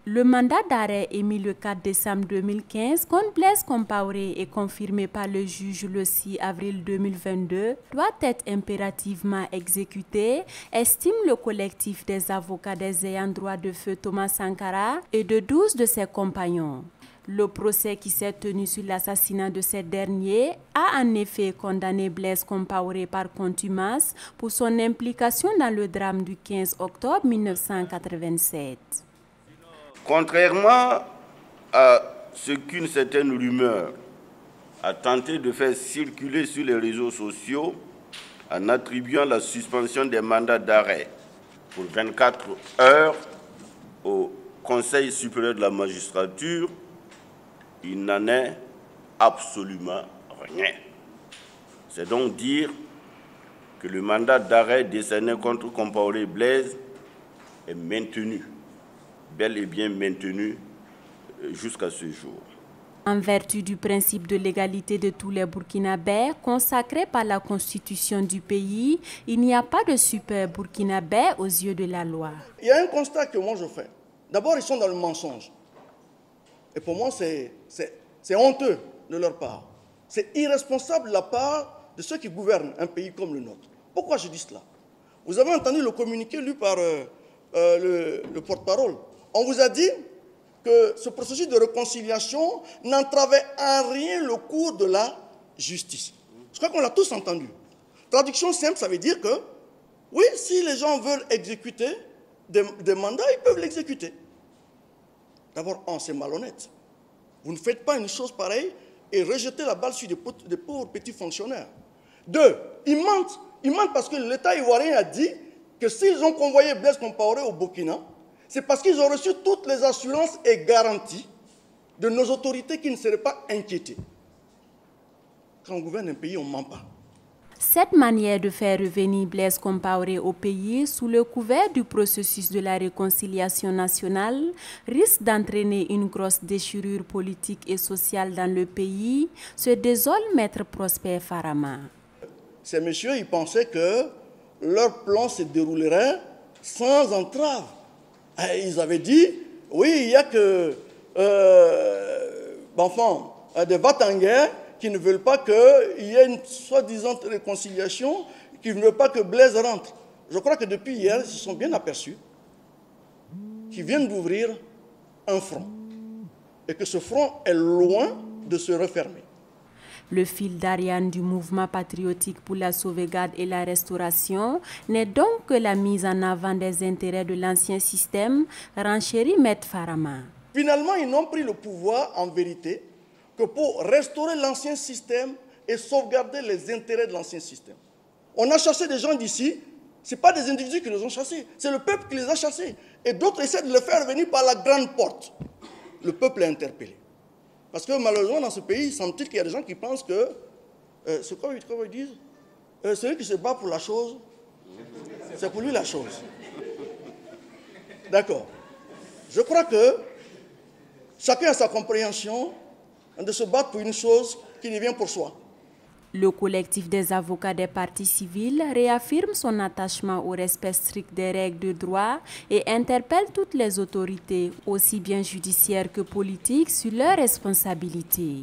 Le mandat d'arrêt émis le 4 décembre 2015 contre Blaise Compaoré et confirmé par le juge le 6 avril 2022 doit être impérativement exécuté, estime le collectif des avocats des ayants droit de feu Thomas Sankara et de 12 de ses compagnons. Le procès qui s'est tenu sur l'assassinat de ces derniers a en effet condamné Blaise Compaoré par contumace pour son implication dans le drame du 15 octobre 1987. Contrairement à ce qu'une certaine rumeur a tenté de faire circuler sur les réseaux sociaux en attribuant la suspension des mandats d'arrêt pour 24 heures au Conseil supérieur de la magistrature, il n'en est absolument rien. C'est donc dire que le mandat d'arrêt décerné contre Compaoré Blaise est maintenu, bel et bien maintenu jusqu'à ce jour. En vertu du principe de l'égalité de tous les Burkinabés consacré par la constitution du pays, il n'y a pas de super Burkinabé aux yeux de la loi. Il y a un constat que moi je fais. D'abord, ils sont dans le mensonge. Et pour moi, c'est honteux de leur part. C'est irresponsable de la part de ceux qui gouvernent un pays comme le nôtre. Pourquoi je dis cela? Vous avez entendu le communiqué lu par le porte-parole. On vous a dit que ce processus de réconciliation n'entravait en rien le cours de la justice. Je crois qu'on l'a tous entendu. Traduction simple, ça veut dire que, oui, si les gens veulent exécuter des mandats, ils peuvent l'exécuter. D'abord, c'est malhonnête. Vous ne faites pas une chose pareille et rejetez la balle sur des pauvres petits fonctionnaires. Deux, ils mentent. Ils mentent parce que l'État ivoirien a dit que s'ils ont convoyé Blaise Compaoré au Burkina, c'est parce qu'ils ont reçu toutes les assurances et garanties de nos autorités qui ne seraient pas inquiétées. Quand on gouverne un pays, on ne ment pas. Cette manière de faire revenir Blaise Compaoré au pays sous le couvert du processus de la réconciliation nationale risque d'entraîner une grosse déchirure politique et sociale dans le pays, se désole Maître Prosper Farama. Ces messieurs, ils pensaient que leur plan se déroulerait sans entrave. Ils avaient dit, oui, il n'y a que des va-t-en-guerre qui ne veulent pas qu'il y ait une soi-disant réconciliation, qui ne veulent pas que Blaise rentre. Je crois que depuis hier, ils se sont bien aperçus qu'ils viennent d'ouvrir un front et que ce front est loin de se refermer. Le fil d'Ariane du mouvement patriotique pour la sauvegarde et la restauration n'est donc que la mise en avant des intérêts de l'ancien système, renchérit Maître Farama. Finalement, ils n'ont pris le pouvoir, en vérité, que pour restaurer l'ancien système et sauvegarder les intérêts de l'ancien système. On a chassé des gens d'ici, ce n'est pas des individus qui les ont chassés, c'est le peuple qui les a chassés. Et d'autres essaient de les faire venir par la grande porte. Le peuple est interpellé. Parce que malheureusement, dans ce pays, il semble-t-il qu'il y a des gens qui pensent que, c'est quoi ils disent, celui qui se bat pour la chose, c'est pour lui la chose. D'accord. Je crois que chacun a sa compréhension de se battre pour une chose qui devient pour soi. Le collectif des avocats des partis civils réaffirme son attachement au respect strict des règles de droit et interpelle toutes les autorités, aussi bien judiciaires que politiques, sur leurs responsabilités.